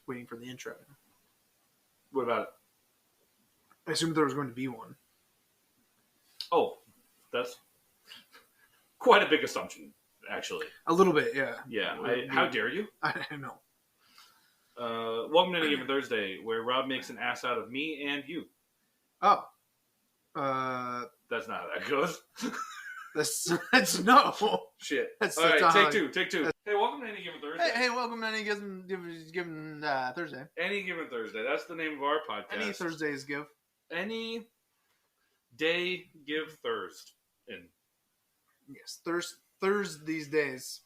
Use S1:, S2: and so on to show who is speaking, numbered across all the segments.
S1: waiting for the intro.
S2: What about it?
S1: I assumed there was going to be one.
S2: Oh, that's quite a big assumption, actually.
S1: A little bit, yeah.
S2: Yeah. How dare you?
S1: I know.
S2: Welcome to Any Given Thursday, where Rob makes an ass out of me and you.
S1: Oh.
S2: That's not how that goes.
S1: That's no.
S2: Shit.
S1: That's
S2: All right,
S1: not
S2: take two. Hey, welcome to Any Given Thursday.
S1: Hey, welcome to Any Given Thursday.
S2: Any Given Thursday. That's the name of our podcast.
S1: Any Thursdays give.
S2: Any day give thirst.
S1: Yes, Thurs these days.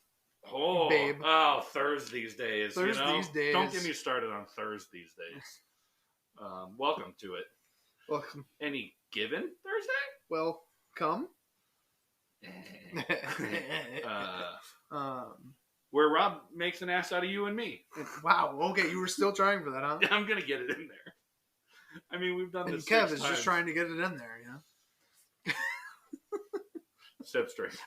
S2: Oh,
S1: babe.
S2: Oh, Thurs these days.
S1: Thurs these days.
S2: Don't get me started on Thurs these days. Welcome to it.
S1: Welcome.
S2: Any given Thursday?
S1: Welcome.
S2: Where Rob makes an ass out of you and me.
S1: Wow. Okay, you were still trying for that, huh?
S2: I'm gonna get it in there. I mean, we've done this.
S1: Kev
S2: 6
S1: is
S2: times.
S1: just trying to get it in there, you know.
S2: Step straight.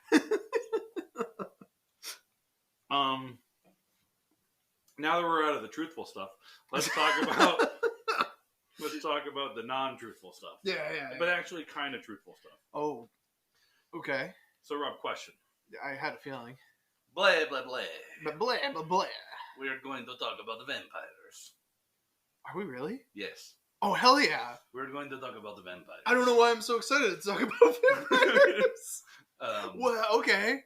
S2: Now that we're out of the truthful stuff, let's talk about the non-truthful stuff.
S1: Yeah.
S2: But actually, kind of truthful stuff.
S1: Oh, okay.
S2: So, Rob, question.
S1: I had a feeling.
S2: Blah blah blah.
S1: But blah blah blah.
S2: We are going to talk about the vampires.
S1: Are we really?
S2: Yes.
S1: Oh, hell yeah.
S2: We're going to talk about the vampires.
S1: I don't know why I'm so excited to talk about vampires. Well, okay.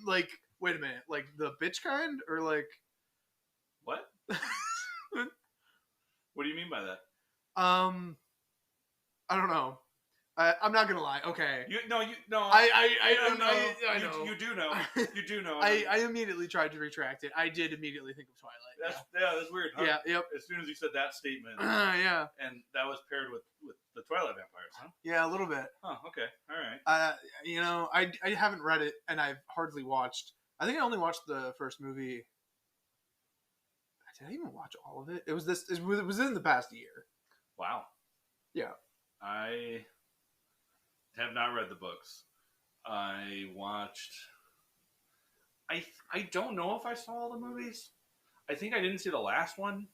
S1: Like, wait a minute. Like the bitch kind? Or like...
S2: What? What do you mean by that?
S1: I don't know. I'm not gonna lie. Okay.
S2: I know. You do know. You do know.
S1: I immediately tried to retract it. I did immediately think of Twilight.
S2: That's weird. Huh?
S1: Yeah. Yep.
S2: As soon as you said that statement.
S1: Yeah.
S2: And that was paired with the Twilight vampires, huh?
S1: Yeah, a little bit.
S2: Oh, okay. All right.
S1: I haven't read it, and I've hardly watched. I think I only watched the first movie. Did I even watch all of it? It was in the past year.
S2: Wow.
S1: Yeah.
S2: I have not read the books. I watched... I don't know if I saw all the movies. I think I didn't see the last one.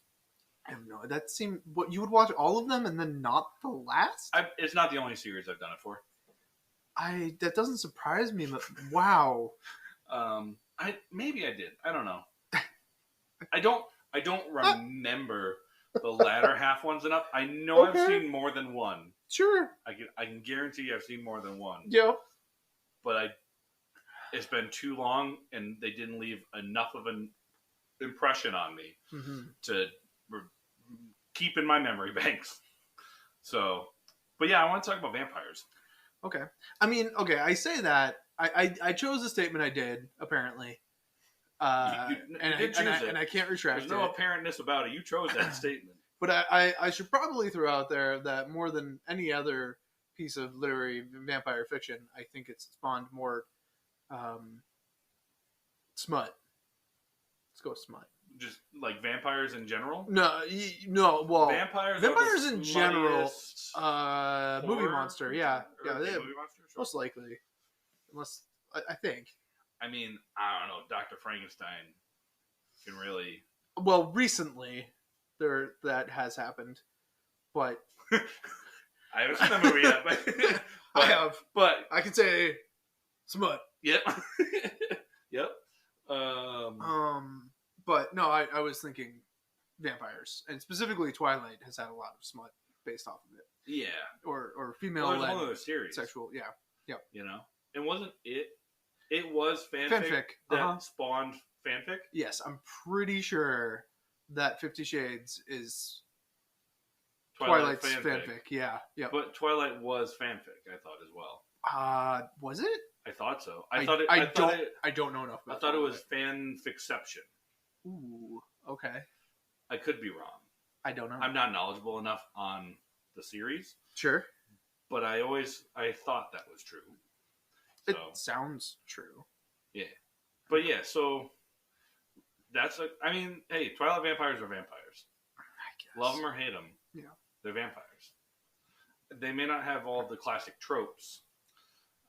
S1: I don't know. That seemed... What, you would watch all of them and then not the last?
S2: It's not the only series I've done it for.
S1: That doesn't surprise me, but wow.
S2: Maybe I did. I don't know. I don't remember the latter half ones enough. I know okay. I've seen more than one.
S1: Sure.
S2: I can guarantee I've seen more than one.
S1: Yeah.
S2: But it's been too long, and they didn't leave enough of an impression on me to keep in my memory banks. So, but yeah, I want to talk about vampires.
S1: Okay. I mean, okay, I say that. I chose the statement I did, apparently. And I can't retract it.
S2: There's no apparentness about it. You chose that statement.
S1: But I should probably throw out there that more than any other piece of literary vampire fiction, I think it's spawned more smut. Let's go with smut.
S2: Just like vampires in general?
S1: No. Well, vampires in general. Movie monster, yeah.
S2: Movie monster, sure.
S1: Most likely, unless I think.
S2: I mean, I don't know. Dr. Frankenstein can really.
S1: Well, recently, that has happened, but
S2: I haven't seen the movie yet. But
S1: I have.
S2: But
S1: I can say smut.
S2: Yep. Yep.
S1: But no, I was thinking vampires, and specifically Twilight has had a lot of smut based off of it.
S2: Yeah.
S1: Or female-led
S2: one of those series.
S1: Sexual. Yeah. Yep.
S2: You know, and wasn't it? It was fanfic that spawned fanfic?
S1: Yes, I'm pretty sure that 50 Shades is Twilight's fanfic. Yeah.
S2: But Twilight was fanfic, I thought, as well.
S1: Was it?
S2: I thought so.
S1: I don't know enough about
S2: I thought it was fanficception.
S1: Ooh, okay.
S2: I could be wrong.
S1: I don't know.
S2: I'm not knowledgeable enough on the series.
S1: Sure.
S2: But I thought that was true.
S1: So, it sounds true.
S2: Yeah. But yeah, so I mean, hey, Twilight vampires are vampires.
S1: I guess.
S2: Love them or hate them.
S1: Yeah.
S2: They're vampires. They may not have all the classic tropes,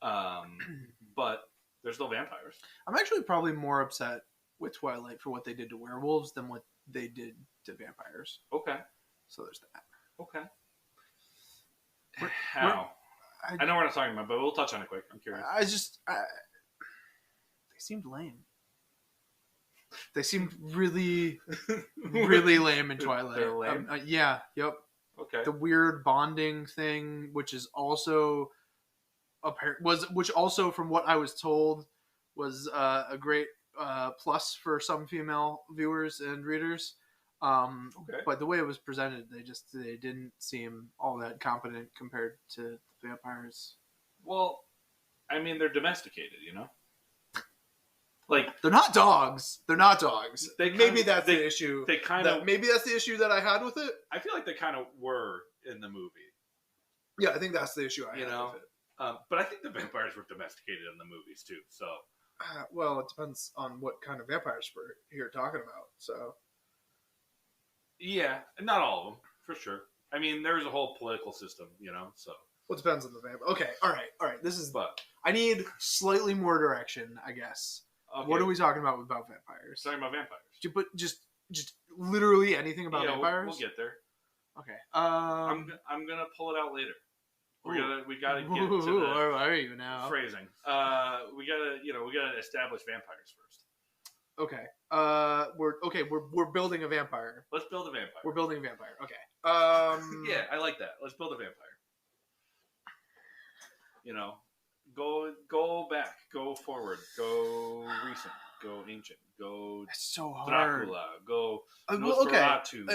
S2: but they're still vampires.
S1: I'm actually probably more upset with Twilight for what they did to werewolves than what they did to vampires.
S2: Okay.
S1: So there's that.
S2: Okay. How? I know we're not talking about, but we'll touch on it quick. I'm curious.
S1: They seemed lame. They seemed really, really lame in Twilight.
S2: They're lame?
S1: Yeah. Yep.
S2: Okay.
S1: The weird bonding thing, which is also which also, from what I was told, was a great plus for some female viewers and readers.
S2: Okay.
S1: But the way it was presented, they didn't seem all that competent compared to the vampires.
S2: Well, I mean, they're domesticated, you know? Like,
S1: they're not dogs. Maybe that's the issue.
S2: Maybe
S1: that's the issue that I had with it.
S2: I feel like they kind of were in the movie.
S1: Yeah, I think that's the issue I had with it.
S2: But I think the vampires were domesticated in the movies too. So,
S1: well, it depends on what kind of vampires we're here talking about. So,
S2: yeah, not all of them for sure. I mean, there's a whole political system, you know. So,
S1: well, it depends on the vampire. Okay, all right. I need slightly more direction, I guess. Okay. What are we talking about vampires?
S2: Talking about vampires.
S1: But just literally anything about vampires.
S2: We'll get there.
S1: Okay.
S2: I'm gonna pull it out later. We gotta get to the
S1: where are you now?
S2: Phrasing. We gotta establish vampires first.
S1: Okay. We're building a vampire.
S2: Let's build a vampire.
S1: We're building a vampire. Okay.
S2: Yeah, I like that. Let's build a vampire. You know, go back, go forward, go recent, go ancient, go.
S1: It's so hard.
S2: Dracula, go Nosferatu.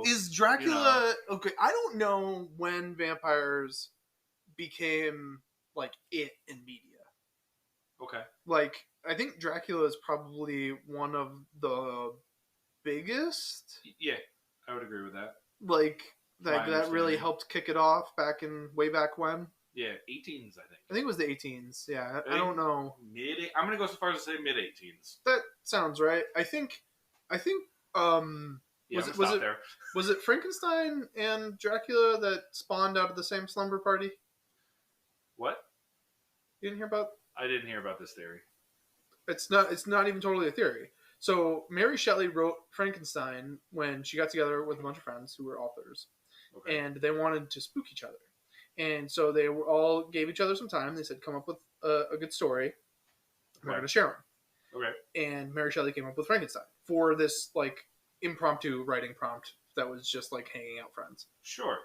S1: Is Dracula okay? I don't know when vampires became like it in media.
S2: Okay.
S1: Like, I think Dracula is probably one of the biggest.
S2: Yeah, I would agree with that.
S1: Like that really helped kick it off way back when.
S2: Yeah, 18s, I think.
S1: I think it was the 18s. Yeah, I don't know.
S2: I'm gonna go so far as to say mid 18s.
S1: That sounds right. I think. Was it Frankenstein and Dracula that spawned out of the same slumber party?
S2: What?
S1: You didn't hear about?
S2: I didn't hear about this theory.
S1: It's not even totally a theory. So Mary Shelley wrote Frankenstein when she got together with a bunch of friends who were authors, and they wanted to spook each other. And so they all gave each other some time. They said, come up with a good story. We're going to share them.
S2: Okay.
S1: And Mary Shelley came up with Frankenstein for this like impromptu writing prompt that was just like hanging out friends.
S2: Sure.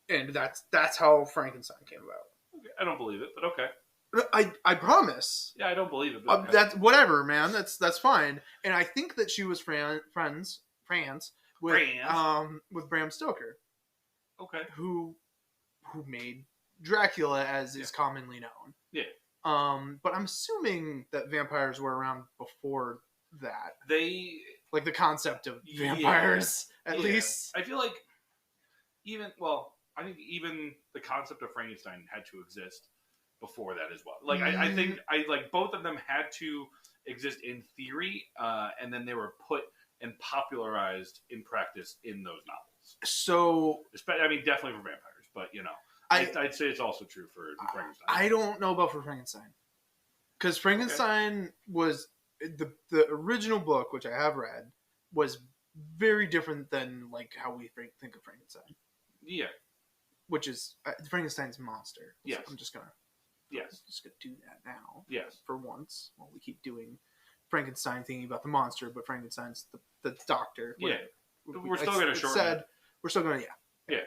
S1: And that's how Frankenstein came about.
S2: Okay. I don't believe it, but okay.
S1: I promise.
S2: Yeah, I don't believe it. But okay.
S1: That's whatever, man. That's fine. And I think that she was friends with Bram Stoker.
S2: Okay.
S1: Who made Dracula, as is commonly known.
S2: Yeah.
S1: But I'm assuming that vampires were around before that.
S2: Like
S1: the concept of vampires, at least.
S2: I feel like I think even the concept of Frankenstein had to exist before that as well. Like, I think both of them had to exist in theory, and then they were put and popularized in practice in those novels.
S1: So,
S2: I mean, definitely for vampires, but I'd say it's also true for Frankenstein.
S1: I don't know about for Frankenstein, because Frankenstein was the original book, which I have read, was very different than like how we think of Frankenstein.
S2: Yeah,
S1: which is Frankenstein's monster.
S2: Yes,
S1: so I'm just gonna do that now.
S2: Yes,
S1: for once. Well, we keep doing Frankenstein thinking about the monster, but Frankenstein's the doctor.
S2: Yeah, we're still gonna shorten it.
S1: We're still gonna
S2: yeah.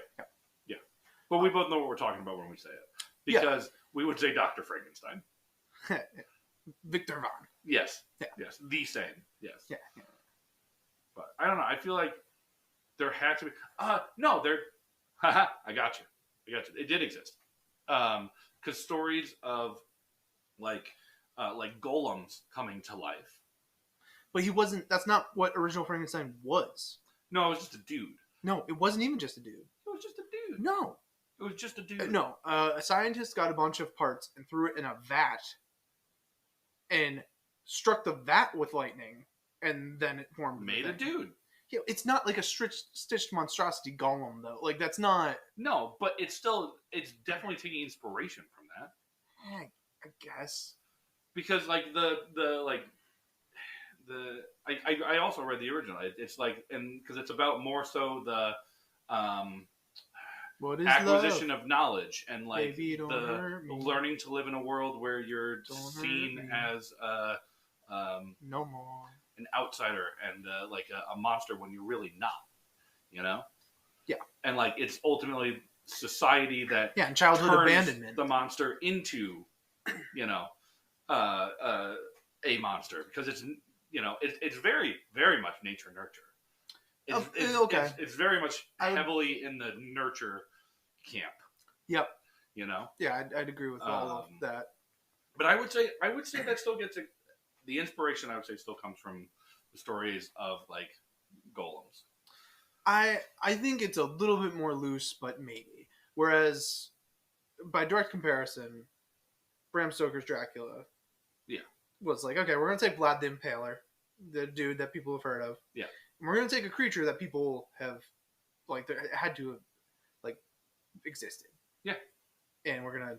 S2: But we both know what we're talking about when we say it, because we would say Dr. Frankenstein.
S1: Victor Von.
S2: Yes. Yeah. Yes. The same. Yes.
S1: Yeah.
S2: But I don't know. I feel like there had to be. No, there. Haha. I got you. It did exist. Because stories of like golems coming to life.
S1: But he wasn't. That's not what original Frankenstein was.
S2: No, it was just a dude.
S1: No, it wasn't even just a dude.
S2: It was just a dude.
S1: No.
S2: It was just a dude.
S1: No. A scientist got a bunch of parts and threw it in a vat and struck the vat with lightning, and then it formed.
S2: Made a dude.
S1: Yeah, it's not like a stitched monstrosity golem, though. Like, that's not.
S2: No, but it's definitely taking inspiration from that.
S1: I guess.
S2: Because, like, I also read the original. It's like, and because it's about more so the
S1: What is
S2: acquisition
S1: love?
S2: of knowledge and like
S1: Baby, don't
S2: the
S1: hurt me.
S2: learning to live in a world where you're
S1: Don't
S2: seen
S1: hurt me.
S2: as
S1: No more.
S2: an outsider and like a monster when you're really not, you know?
S1: Yeah.
S2: And like it's ultimately society that
S1: and childhood
S2: turns
S1: abandonment.
S2: the monster into, you know, a monster because it's it's very very much nature nurture. It's very much heavily in the nurture camp.
S1: Yep.
S2: You know.
S1: Yeah, I'd agree with all of that.
S2: But I would say that still gets the inspiration. I would say still comes from the stories of like golems.
S1: I think it's a little bit more loose, but maybe. Whereas, by direct comparison, Bram Stoker's Dracula, was like, okay, we're gonna take Vlad the Impaler, the dude that people have heard of, and we're gonna take a creature that people have, like, had to have, like, existed, and we're gonna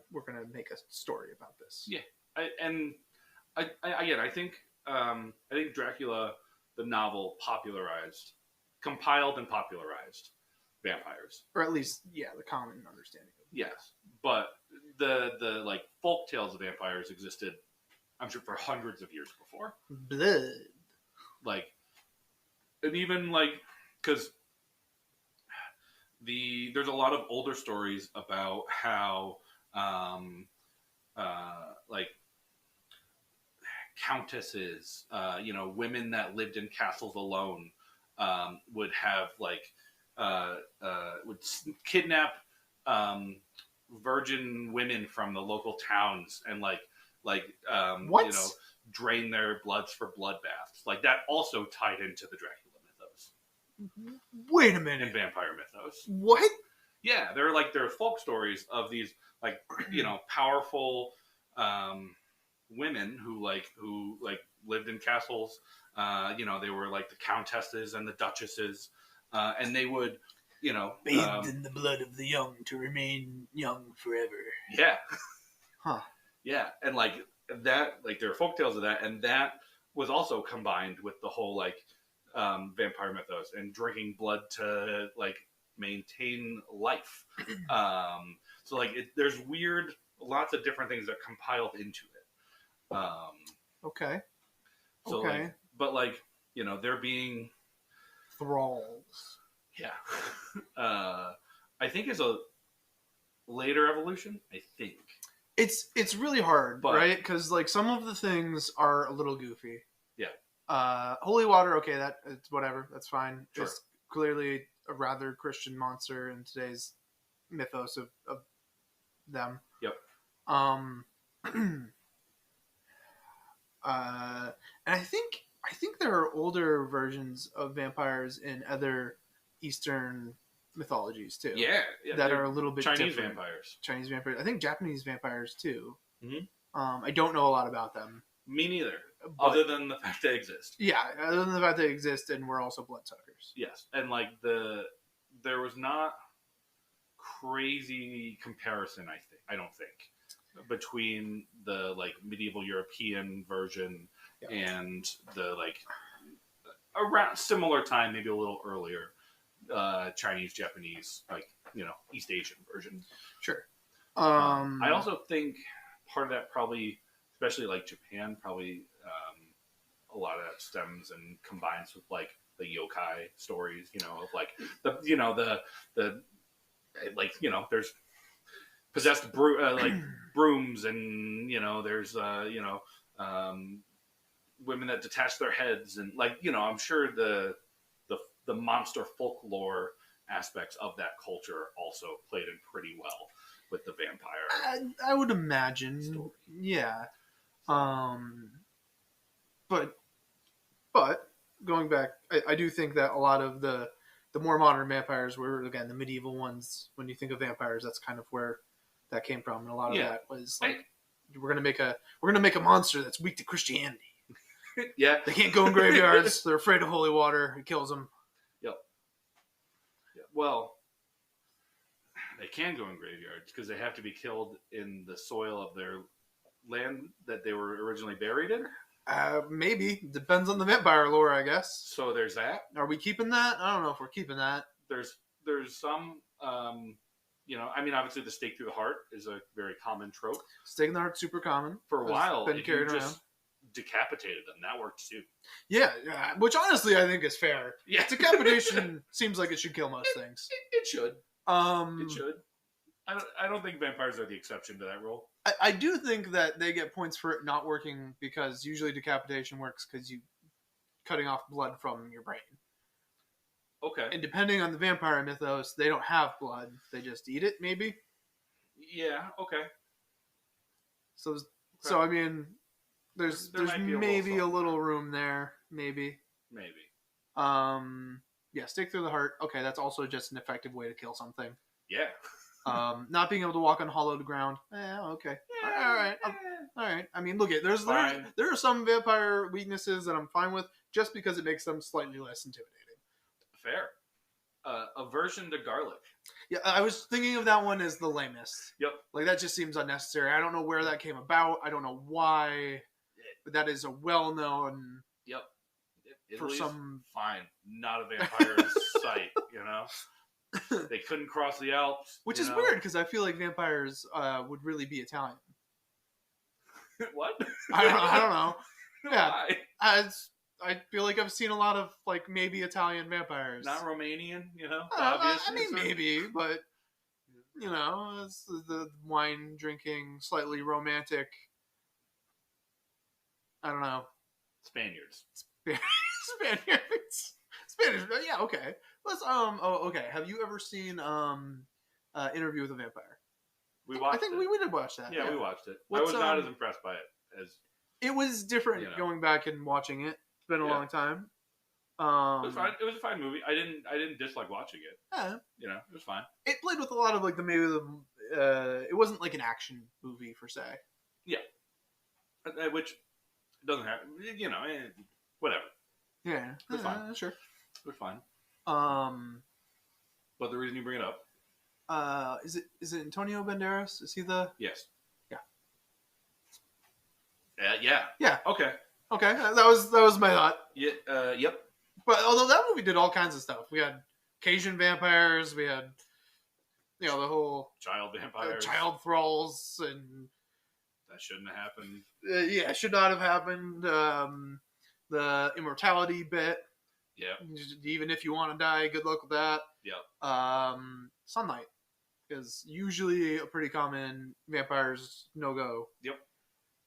S1: make a story about this.
S2: I think Dracula, the novel, compiled and popularized vampires,
S1: or at least the common understanding of
S2: it. Yes, but the like folk tales of vampires existed, I'm sure, for hundreds of years before.
S1: Blood,
S2: like, and even like because there's a lot of older stories about how like countesses, women that lived in castles alone, would have like would kidnap virgin women from the local towns and
S1: what?
S2: Drain their bloods for bloodbaths. Like that also tied into the Dracula mythos.
S1: Wait a minute.
S2: And vampire mythos.
S1: What?
S2: Yeah, there are folk stories of these like powerful women who lived in castles. They were like the countesses and the duchesses, and they would
S1: bathed in the blood of the young to remain young forever.
S2: Yeah.
S1: Huh.
S2: Yeah, and like that, like there are folk tales of that, and that was also combined with the whole like vampire mythos and drinking blood to like maintain life. So like there's lots of different things that compiled into it.
S1: Okay.
S2: So
S1: okay.
S2: But they're being
S1: thralls.
S2: Yeah. I think is a later evolution. I think
S1: it's really hard, right? Because like some of the things are a little goofy.
S2: Yeah.
S1: Holy water. Okay, it's whatever. That's fine.
S2: Sure.
S1: It's clearly a rather Christian monster in today's mythos of them.
S2: Yep.
S1: And I think there are older versions of vampires in other Eastern mythologies too.
S2: Yeah,
S1: that are a little bit
S2: Chinese
S1: different.
S2: vampires.
S1: Chinese vampires. I think Japanese vampires too.
S2: Mm-hmm.
S1: I don't know a lot about them.
S2: Me neither. Other than the fact they exist.
S1: Yeah, other than the fact they exist, and we're also bloodsuckers.
S2: Yes, and like there was not crazy comparison. I don't think between the like medieval European version and the like around similar time, maybe a little earlier, Chinese, Japanese, East Asian version.
S1: Sure.
S2: I also think part of that probably, especially like Japan, probably a lot of that stems and combines with like the yokai stories, of like there's possessed brooms and there's women that detach their heads and I'm sure the monster folklore aspects of that culture also played in pretty well with the vampire.
S1: I would imagine
S2: story.
S1: Yeah. But going back, I do think that a lot of the more modern vampires were, again, the medieval ones. When you think of vampires, that's kind of where that came from, and a lot of that was like, we're gonna make a monster that's weak to Christianity.
S2: Yeah,
S1: they can't go in graveyards. They're afraid of holy water. It kills them.
S2: Yep. Well, they can go in graveyards because they have to be killed in the soil of their land that they were originally buried in.
S1: Maybe. Depends on the vampire lore, I guess.
S2: So there's that.
S1: Are we keeping that? I don't know if we're keeping that.
S2: There's some, I mean, obviously the stake through the heart is a very common trope.
S1: Stake in the heart's super common.
S2: For a while,
S1: been
S2: if
S1: carried
S2: you
S1: around.
S2: just decapitated them, that worked too.
S1: Yeah, which honestly I think is fair.
S2: Yeah.
S1: Decapitation seems like it should kill most things.
S2: It should. It should. I don't think vampires are the exception to that rule.
S1: I do think that they get points for it not working because usually decapitation works because you cutting off blood from your brain.
S2: Okay.
S1: And depending on the vampire mythos, they don't have blood; they just eat it, maybe.
S2: Yeah. Okay.
S1: So I mean, there's maybe a little room there, maybe. Yeah, stake through the heart. Okay, that's also just an effective way to kill something.
S2: Yeah.
S1: Not being able to walk on hollowed ground. Okay.
S2: Yeah,
S1: all right. All right. I mean, look at there are some vampire weaknesses that I'm fine with just because it makes them slightly less intimidating.
S2: Fair. Aversion to garlic.
S1: Yeah, I was thinking of that one as the lamest.
S2: Yep.
S1: Like that just seems unnecessary. I don't know where that came about. I don't know why, but that is a well-known.
S2: Yep.
S1: For some
S2: fine, not a vampire in sight. They couldn't cross the Alps,
S1: which is weird because I feel like vampires would really be Italian.
S2: What?
S1: I don't know. Yeah,
S2: why?
S1: I feel like I've seen a lot of like maybe Italian vampires.
S2: Not Romanian,
S1: I mean, maybe, but it's the wine drinking, slightly romantic. I don't know.
S2: Spaniards.
S1: Spanish. Yeah, okay. Let's okay. Have you ever seen Interview with a Vampire?
S2: We watched.
S1: I think we did watch that.
S2: Yeah, we watched it. I was not as impressed by it as.
S1: It was different going back and watching it. It's been a long time.
S2: It was fine. It was a fine movie. I didn't dislike watching it.
S1: Yeah.
S2: It was fine.
S1: It played with a lot of like it wasn't like an action movie per se.
S2: Yeah. Which doesn't have whatever.
S1: Yeah.
S2: It was fine.
S1: Sure.
S2: It was fine. But the reason you bring it up.
S1: Is it Antonio Banderas? Is he the?
S2: Yes.
S1: Yeah.
S2: Yeah.
S1: Yeah.
S2: Okay.
S1: That was my thought.
S2: Yeah. Yep.
S1: But although that movie did all kinds of stuff, we had Cajun vampires, we had the whole
S2: child vampires,
S1: child thralls, and
S2: that shouldn't have happened.
S1: Yeah, should not have happened. The immortality bit.
S2: Yeah.
S1: Even if you want to die, good luck with that.
S2: Yeah.
S1: Sunlight is usually a pretty common vampire's no-go.
S2: Yep.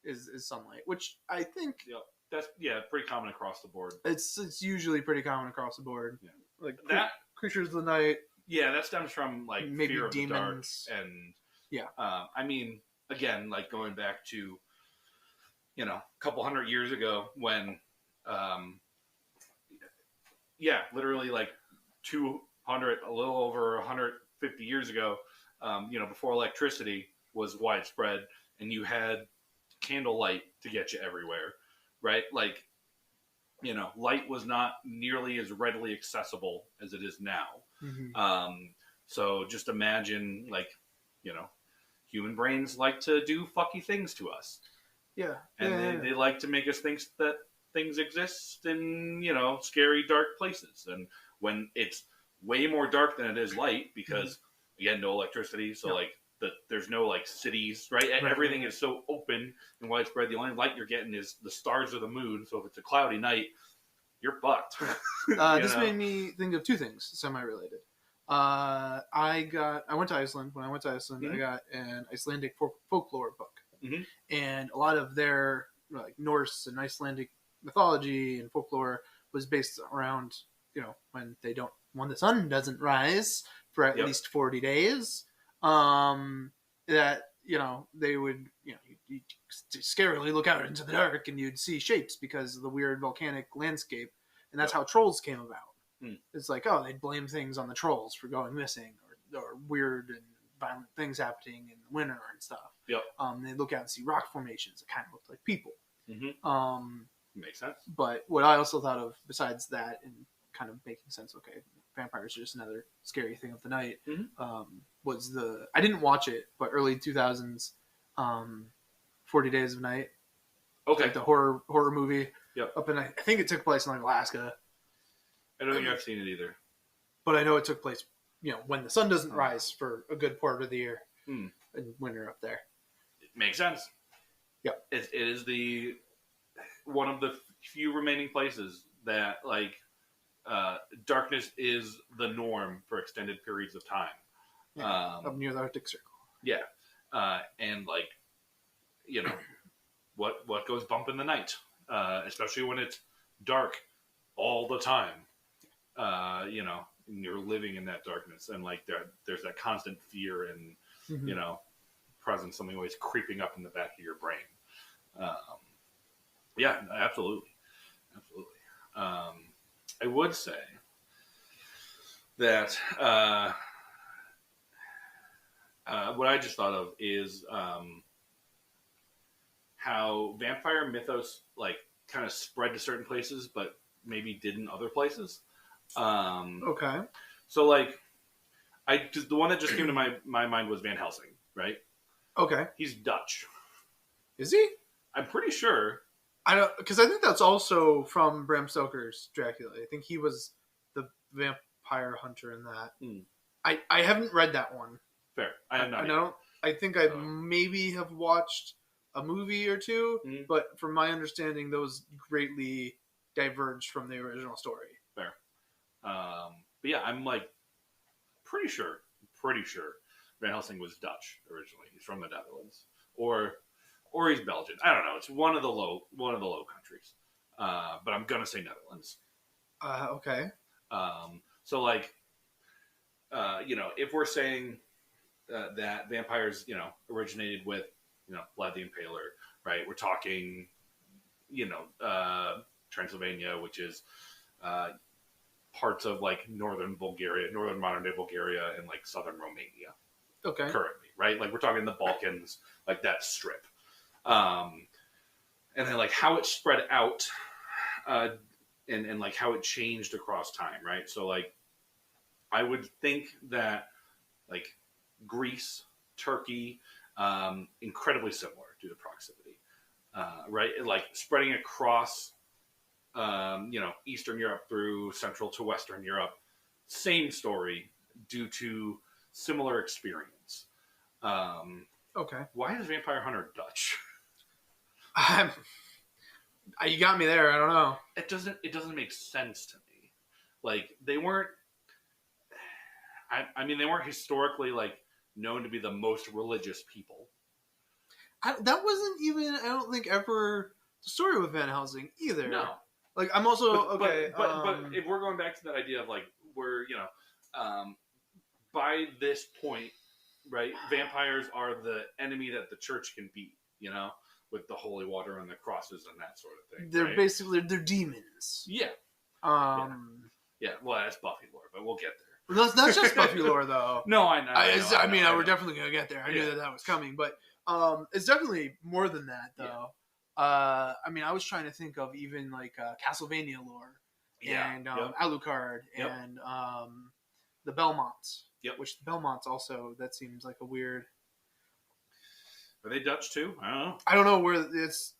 S1: Is sunlight, which I think.
S2: Yep. That's pretty common across the board.
S1: It's usually pretty common across the board.
S2: Yeah.
S1: Like that creatures of the night.
S2: Yeah, that stems from like
S1: maybe
S2: fear of
S1: demons.
S2: the dark and
S1: yeah.
S2: I mean, again, like going back to a couple hundred years ago when literally like 200, a little over 150 years ago, before electricity was widespread and you had candlelight to get you everywhere, right? Like, light was not nearly as readily accessible as it is now.
S1: Mm-hmm.
S2: So just imagine like, human brains like to do fucky things to us.
S1: Yeah.
S2: And they like to make us think that things exist in, scary, dark places. And when it's way more dark than it is light, because again, no electricity. So like there's no like cities, right? Everything is so open and widespread. The only light you're getting is the stars or the moon. So if it's a cloudy night, you're fucked.
S1: This made me think of two things, semi-related. I went to Iceland. When I went to Iceland, I got an Icelandic folklore book.
S2: Mm-hmm.
S1: And a lot of their like Norse and Icelandic mythology and folklore was based around, when the sun doesn't rise for at least 40 days, that, they would, you'd scarily look out into the dark and you'd see shapes because of the weird volcanic landscape. And that's how trolls came about. It's like, they'd blame things on the trolls for going missing or weird and violent things happening in the winter and stuff.
S2: Yep.
S1: They look out and see rock formations that kind of look like people.
S2: Mm-hmm. Makes sense.
S1: But what I also thought of besides that and kind of making sense, okay, vampires are just another scary thing of the night, was I didn't watch it, but early 2000s, 40 Days of Night.
S2: Okay.
S1: Like the horror movie.
S2: Yep.
S1: Up in, I think it took place in like Alaska.
S2: I don't think I've seen it either.
S1: But I know it took place, when the sun doesn't rise for a good part of the year in winter up there.
S2: It makes sense.
S1: Yep.
S2: It is one of the few remaining places that darkness is the norm for extended periods of time.
S1: Yeah, up near the Arctic Circle.
S2: Yeah. And what goes bump in the night, especially when it's dark all the time. You're living in that darkness, and there's that constant fear and presence, something always creeping up in the back of your brain. Yeah, absolutely. I would say that what I just thought of is how vampire mythos kind of spread to certain places, but maybe didn't other places.
S1: Okay.
S2: So the one that just came to my mind was Van Helsing, right?
S1: Okay.
S2: He's Dutch.
S1: Is he?
S2: I'm pretty sure.
S1: I don't, because I think that's also from Bram Stoker's Dracula. I think he was the vampire hunter in that. I haven't read that one.
S2: Fair. I have not.
S1: I think I maybe have watched a movie or two, but from my understanding, those greatly diverged from the original story.
S2: Fair. But yeah, I'm pretty sure Van Helsing was Dutch originally. He's from the Netherlands, or he's Belgian. I don't know. It's one of the low countries. But I'm gonna say Netherlands.
S1: Okay.
S2: So if we're saying that vampires, originated with, Vlad the Impaler, right? We're talking, Transylvania, which is parts of northern modern day Bulgaria, and southern Romania.
S1: Okay.
S2: Currently, right? We're talking the Balkans, that strip. And then how it spread out, and how it changed across time, right? So I would think that Greece, Turkey, incredibly similar due to proximity, right? Spreading across, Eastern Europe through Central to Western Europe, same story due to similar experience.
S1: Okay.
S2: Why is Vampire Hunter Dutch?
S1: You got me there. I don't know.
S2: It doesn't make sense to me. They weren't. They weren't historically known to be the most religious people.
S1: That wasn't even, I don't think, ever the story with Van Helsing either.
S2: No.
S1: I'm also
S2: okay. But if we're going back to that idea of we're by this point, right? Vampires are the enemy that the church can beat. With the holy water and the crosses and that sort of thing.
S1: They're basically demons.
S2: Yeah. Yeah. Well, that's Buffy lore, but we'll get there.
S1: Well, that's just Buffy lore, though.
S2: No, I know.
S1: We're definitely gonna get there. I knew that was coming, but it's definitely more than that, though. Yeah. I was trying to think of even Castlevania lore, and Alucard, and the Belmonts.
S2: Yep.
S1: Which the Belmonts also, that seems like a weird.
S2: Are they Dutch too? I don't know.
S1: I don't know where it's.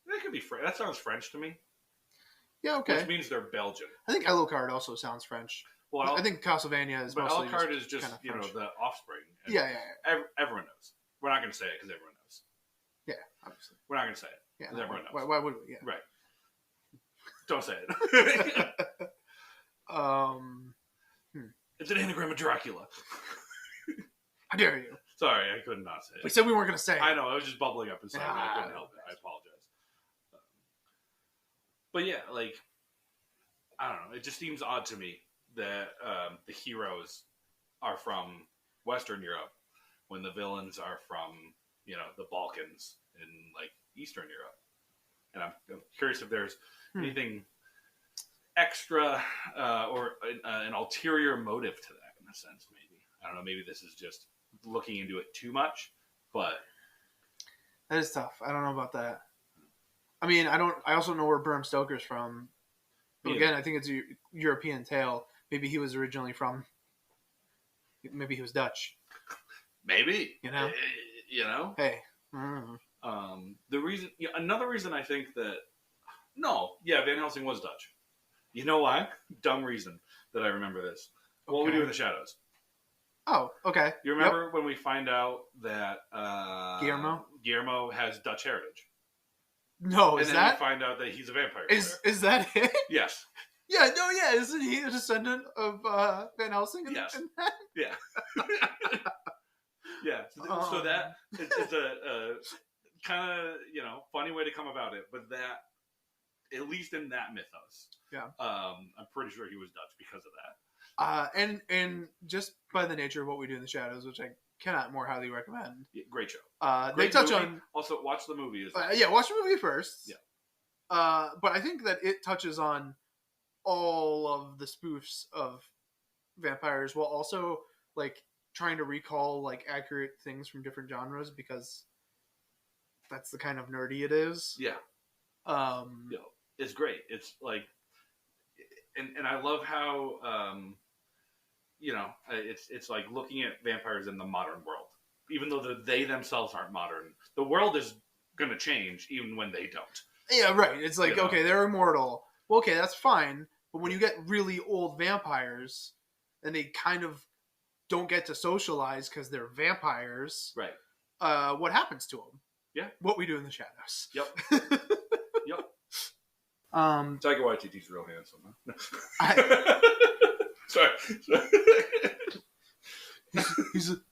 S2: They could be French. That sounds French to me.
S1: Yeah, okay.
S2: Which means they're Belgian.
S1: I think Alucard also sounds French. Well, I think Castlevania is mostly. But
S2: Alucard is just the offspring.
S1: Yeah.
S2: Everyone knows. We're not going to say it because everyone knows.
S1: Yeah, obviously.
S2: We're not going to say it because everyone knows.
S1: Why would we? Yeah.
S2: Right. Don't say it. It's an anagram of Dracula.
S1: How dare you?
S2: Sorry, I could not say it.
S1: We said we weren't going to say it.
S2: I know, I was just bubbling up inside. I couldn't help it. I apologize. But yeah, I don't know. It just seems odd to me that the heroes are from Western Europe when the villains are from, the Balkans and Eastern Europe. And I'm curious if there's anything extra or an ulterior motive to that in a sense, maybe. I don't know. Maybe this is just looking into it too much, but
S1: that is tough. I don't know about that. I also know where Bram Stoker's from. But again, I think it's a European tale. Maybe he was originally from. Maybe he was Dutch.
S2: Maybe.
S1: Hey.
S2: Another reason I think that Van Helsing was Dutch. You know why? Dumb reason that I remember this. What we do in the shadows.
S1: Oh, okay.
S2: You remember when we find out that
S1: Guillermo
S2: has Dutch heritage?
S1: No,
S2: and then we find out that he's a vampire.
S1: Is that it?
S2: Yes.
S1: Yeah, no, yeah. Isn't he a descendant of Van Helsing?
S2: Yes. Yeah. Yeah. So that it's a kind of funny way to come about it, but that at least in that mythos, I'm pretty sure he was Dutch because of that.
S1: And just by the nature of what we do in the shadows, which I cannot more highly recommend.
S2: Yeah, great show.
S1: They touch
S2: movie.
S1: on
S2: also watch the movie.
S1: Watch the movie first.
S2: Yeah.
S1: But I think that it touches on all of the spoofs of vampires while also like trying to recall like accurate things from different genres because that's the kind of nerdy it is.
S2: Yeah. It's great. It's like, and I love how it's like looking at vampires in the modern world, even though they themselves aren't modern. The world is going to change even when they don't.
S1: Yeah, right. It's like, okay, they're immortal. Well, okay, that's fine. But when you get really old vampires, and they kind of don't get to socialize because they're vampires,
S2: right?
S1: What happens to them?
S2: Yeah,
S1: what we do in the shadows.
S2: Yep. Yep. Taika Waititi's real handsome. Sorry.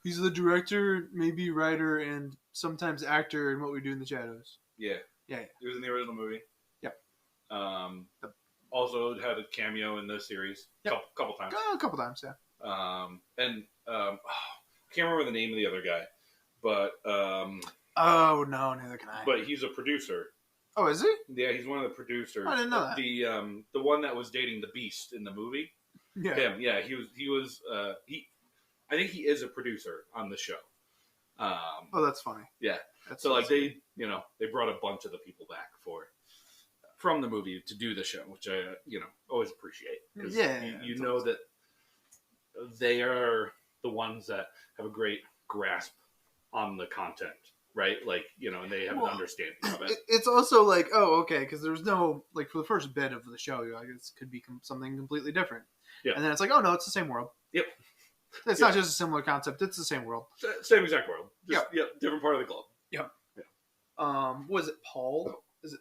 S1: He's the director, maybe writer, and sometimes actor in What We Do in the Shadows.
S2: Yeah.
S1: Yeah.
S2: He was in the original movie.
S1: Yep.
S2: Also had a cameo in the series. Yep. Couple times.
S1: A couple times, yeah.
S2: I can't remember the name of the other guy, but
S1: oh no, neither can I.
S2: But he's a producer.
S1: Oh, is he?
S2: Yeah, he's one of the producers.
S1: I didn't know that.
S2: The one that was dating the Beast in the movie.
S1: Yeah.
S2: Him. Yeah, he was. I think he is a producer on the show.
S1: Oh, that's funny.
S2: Yeah. So like they brought a bunch of the people back from the movie to do the show, which I always appreciate.
S1: Yeah.
S2: You know that they are the ones that have a great grasp on the content, right? Like and they have an understanding of it.
S1: It's also like, oh, okay, because there's no like for the first bit of the show, you're like, this could be something completely different.
S2: Yeah.
S1: And then it's like, oh no, it's the same world.
S2: Yep.
S1: It's not just a similar concept; it's the same world.
S2: Same exact world. Just, different part of the globe.
S1: Yep. Yeah. Was it Paul? Is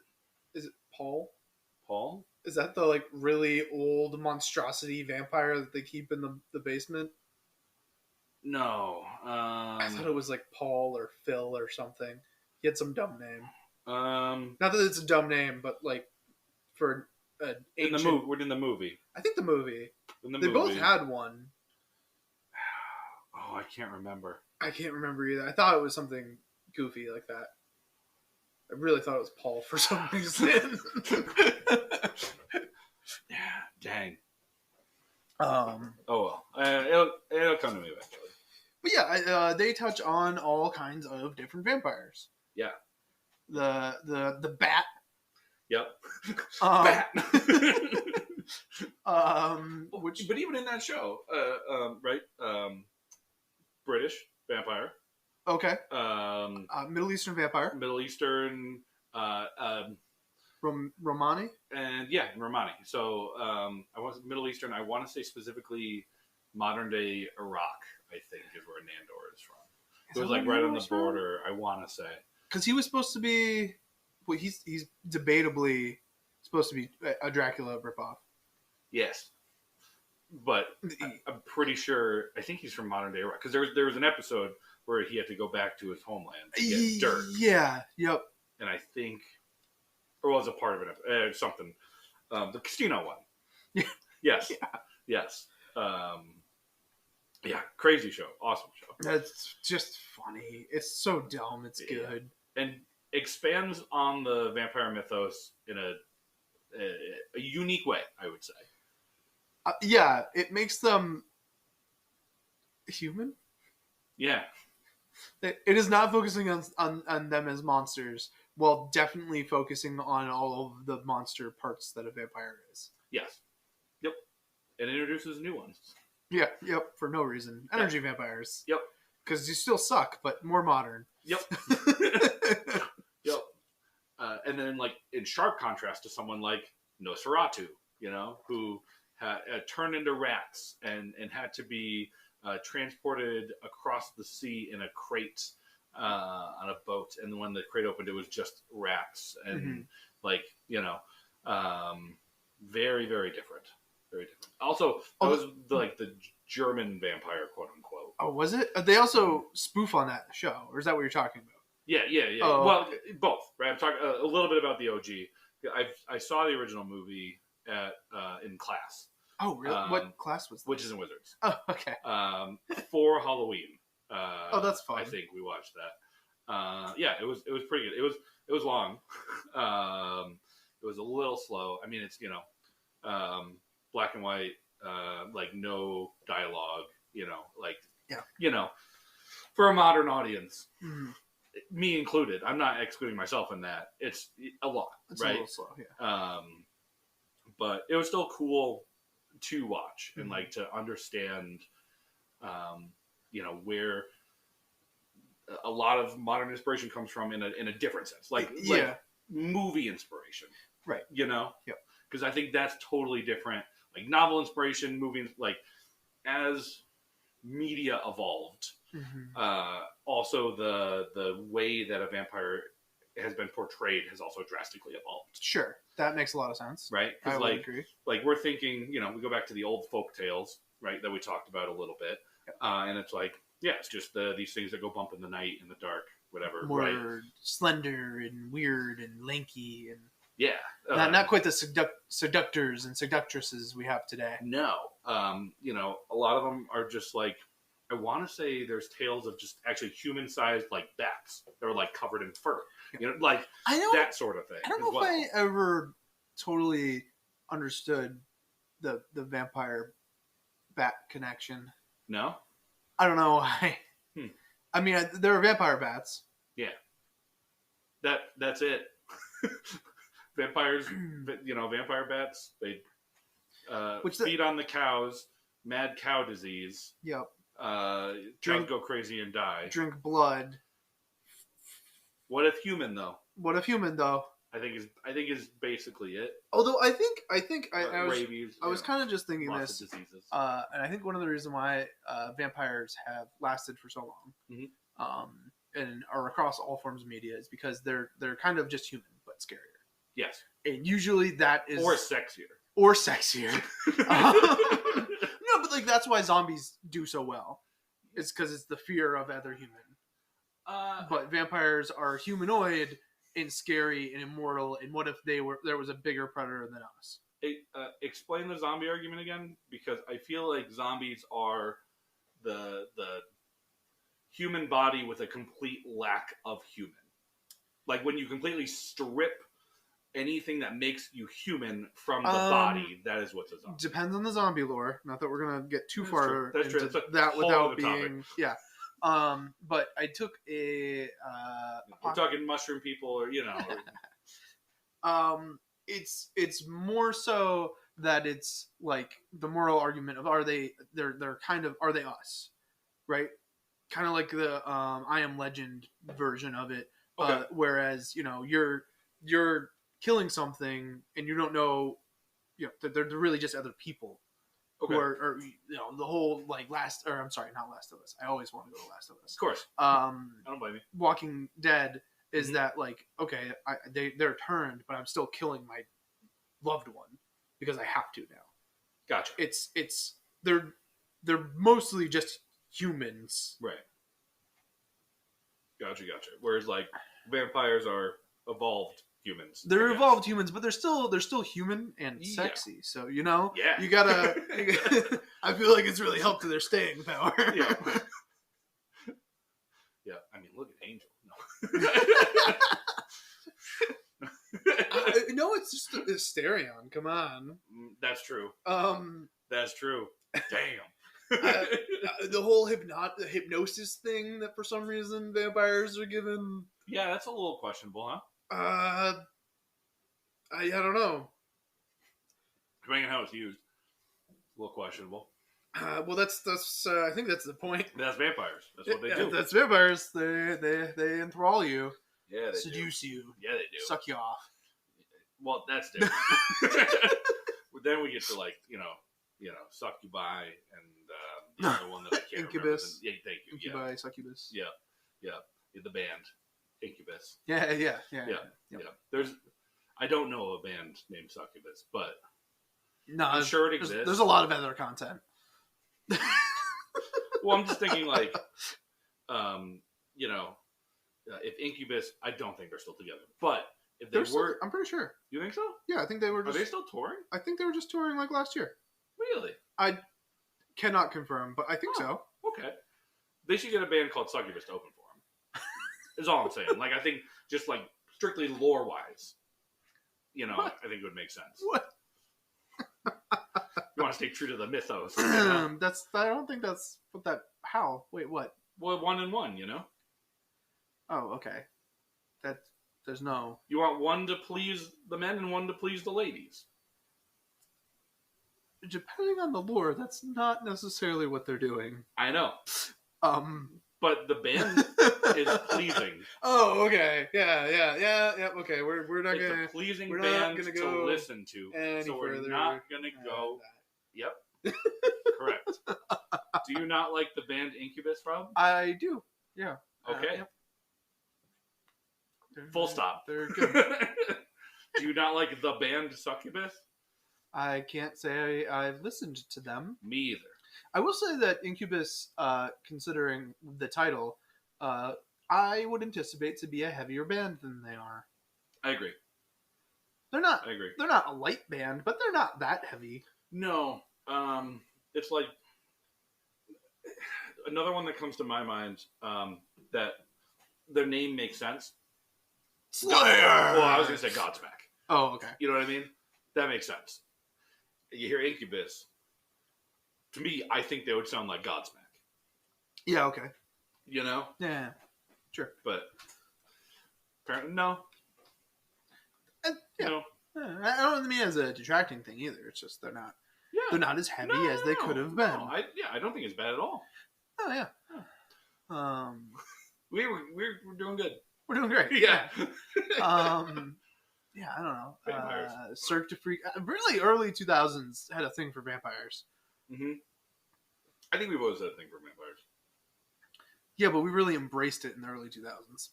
S1: it Paul?
S2: Paul?
S1: Is that the like really old monstrosity vampire that they keep in the basement?
S2: No.
S1: I thought it was like Paul or Phil or something. He had some dumb name. Not that it's a dumb name, but like for an ancient...
S2: in the movie.
S1: I think the movie.
S2: They
S1: both had one.
S2: Oh, I can't remember.
S1: I can't remember either. I thought it was something goofy like that. I really thought it was Paul for some reason.
S2: Yeah, dang.
S1: Oh
S2: well, it'll come to me eventually.
S1: But yeah, they touch on all kinds of different vampires.
S2: Yeah.
S1: The bat.
S2: Yep.
S1: Bat.
S2: But even in that show, right? British vampire.
S1: Okay. Middle Eastern vampire.
S2: Middle Eastern.
S1: Romani.
S2: And Romani. So I was Middle Eastern. I want to say specifically modern day Iraq. I think is where Nandor is from. It was like right on the border. I want to say
S1: because he was supposed to be. Well, he's debatably supposed to be a Dracula ripoff.
S2: Yes, but I'm pretty sure. I think he's from modern day Iraq because there was an episode where he had to go back to his homeland to get dirt.
S1: Yeah. Yep.
S2: And I think, or was a part of it, something. The casino one.
S1: Yeah.
S2: Yes.
S1: Yeah.
S2: Yes. Crazy show. Awesome show.
S1: That's just funny. It's so dumb. It's good.
S2: And expands on the vampire mythos in a unique way, I would say.
S1: It makes them human.
S2: Yeah.
S1: It is not focusing on them as monsters, while definitely focusing on all of the monster parts that a vampire is.
S2: Yes. Yep. It introduces new ones.
S1: Yeah. Yep. For no reason. Energy vampires.
S2: Yep.
S1: Because you still suck, but more modern.
S2: Yep. and then like in sharp contrast to someone like Nosferatu, who turned into rats and had to be transported across the sea in a crate on a boat, and when the crate opened, it was just rats, and like very, very different. Very different. Also, that was the German vampire, quote unquote.
S1: Oh, was it? They also spoof on that show, or is that what you're talking about?
S2: Yeah.
S1: Oh,
S2: well, both, right? I'm talking a little bit about the OG. I saw the original movie in class.
S1: Oh, really? What class was that?
S2: Witches and Wizards.
S1: Oh, okay.
S2: For Halloween.
S1: That's fun.
S2: I think we watched that. Yeah, it was pretty good. It was long. It was a little slow. I mean, it's black and white, like no dialogue. For a modern audience, me included. I'm not excluding myself in that. It's a lot,
S1: it's
S2: right?
S1: A little slow, yeah.
S2: But it was still cool to watch and like to understand, where a lot of modern inspiration comes from in a different sense, like movie inspiration,
S1: right?
S2: Because I think that's totally different. Like novel inspiration, movie, like as media evolved, also the way that a vampire has been portrayed has also drastically evolved.
S1: Sure, that makes a lot of sense.
S2: Right?
S1: I would agree.
S2: Like we're thinking, we go back to the old folk tales, right, that we talked about a little bit, and it's like, it's just these things that go bump in the night, in the dark, whatever.
S1: More
S2: right?
S1: slender and weird and lanky and
S2: not
S1: quite the seductors and seductresses we have today.
S2: No, a lot of them are just like, I want to say there's tales of just actually human-sized like bats that are like covered in fur, like that sort of thing.
S1: I don't know if I ever totally understood the vampire bat connection.
S2: No,
S1: I don't know why. I mean, there are vampire bats.
S2: Yeah, that's it. Vampires, vampire bats. They feed on the cows. Mad cow disease.
S1: Yep.
S2: Cows go crazy and die.
S1: Drink blood.
S2: What if human though? I think is basically it.
S1: Although I think I was
S2: rabies,
S1: I was kind of just thinking
S2: lots
S1: this,
S2: of diseases.
S1: And I think one of the reasons why vampires have lasted for so long, and are across all forms of media is because they're kind of just human but scarier.
S2: Yes,
S1: and usually that is
S2: or sexier.
S1: No, but like that's why zombies do so well. It's because it's the fear of other human. But vampires are humanoid and scary and immortal. And what if there was a bigger predator than us?
S2: Explain the zombie argument again, because I feel like zombies are the human body with a complete lack of human. Like when you completely strip anything that makes you human from the body, that is what's a zombie.
S1: Depends on the zombie lore. Not that we're gonna get too
S2: That's
S1: far
S2: true.
S1: into that without being but I took a
S2: we're talking mushroom people, or
S1: it's more so that it's like the moral argument of are they us, right? Kind of like the I Am Legend version of it.
S2: Okay.
S1: Whereas you're killing something and you don't know, they're really just other people.
S2: Okay.
S1: Who are the whole like not Last of Us. I always want to go to Last of Us.
S2: Of course.
S1: I
S2: don't blame you.
S1: Walking Dead is that like, okay, they're turned, but I'm still killing my loved one because I have to now.
S2: Gotcha.
S1: It's they're mostly just humans.
S2: Right. Gotcha. Whereas like vampires are evolved humans.
S1: They're evolved humans, but they're still human and sexy. So you gotta. I feel like it's really helped to their staying power.
S2: Yeah. Yeah. I mean, look at Angel. No.
S1: No, it's just Asterion. Come on.
S2: That's true. That's true. Damn.
S1: The whole hypnosis thing that for some reason vampires are given.
S2: Yeah, that's a little questionable, huh?
S1: I don't know.
S2: Depending on how it's used, a little questionable.
S1: Well, that's I think that's the point.
S2: That's vampires. That's what they do.
S1: That's vampires. They enthrall you.
S2: Yeah, they
S1: seduce you,
S2: Yeah, they do.
S1: suck you off.
S2: Well, that's different. But then we get to like succubi and the other one that I can't
S1: Incubus.
S2: remember. Yeah, thank you.
S1: Incubi, succubus.
S2: Yeah, the band Incubus.
S1: Yeah.
S2: I don't know a band named Succubus, but
S1: No,
S2: I'm sure it exists.
S1: There's a lot of other content.
S2: Well, I'm just thinking like, if Incubus, I don't think they're still together, but if they were,
S1: I'm pretty sure.
S2: You think so?
S1: Yeah, I think they were.
S2: Are they still touring?
S1: I think they were just touring like last year.
S2: Really?
S1: I cannot confirm, but I think so.
S2: Okay. They should get a band called Succubus to open for them. Is all I'm saying. Like, I think just like strictly lore wise, I think it would make sense.
S1: What?
S2: You want to stay true to the mythos?
S1: I don't think that's what that. How? Wait, what?
S2: Well, 1 and 1,
S1: Oh, okay. There's no.
S2: You want one to please the men and one to please the ladies.
S1: Depending on the lore, that's not necessarily what they're doing.
S2: I know. But the band is pleasing.
S1: Oh, okay. Yeah. Okay, we're not
S2: it's
S1: gonna.
S2: a pleasing
S1: we're
S2: band
S1: not gonna
S2: to
S1: go
S2: listen to.
S1: Any
S2: so we're
S1: further
S2: not gonna go. Yep. Correct. Do you not like the band Incubus, Rob?
S1: I do. Yeah.
S2: Okay.
S1: Yep.
S2: Full stop.
S1: They're good.
S2: Do you not like the band Succubus?
S1: I can't say I've listened to them.
S2: Me either.
S1: I will say that Incubus, considering the title, I would anticipate to be a heavier band than they are.
S2: I agree.
S1: They're not.
S2: I agree.
S1: They're not a light band, but they're not that heavy.
S2: No. It's like another one that comes to my mind that their name makes sense.
S1: Slayer!
S2: Well, I was going to say Godsmack.
S1: Oh, okay.
S2: You know what I mean? That makes sense. You hear Incubus. To me, I think they would sound like Godsmack.
S1: Yeah, okay.
S2: Yeah.
S1: Sure.
S2: But apparently, no.
S1: Yeah.
S2: No.
S1: I don't mean as a detracting thing either. It's just they're not.
S2: Yeah.
S1: They're not as heavy as they could have been.
S2: No, I don't think it's bad at all.
S1: Oh yeah.
S2: We're doing good.
S1: We're doing great.
S2: Yeah.
S1: Yeah, I don't know.
S2: Vampires.
S1: Cirque du Freak. Really early 2000s had a thing for vampires.
S2: Mm-hmm. I think we've always had a thing for vampires.
S1: Yeah, but we really embraced it in the early 2000s.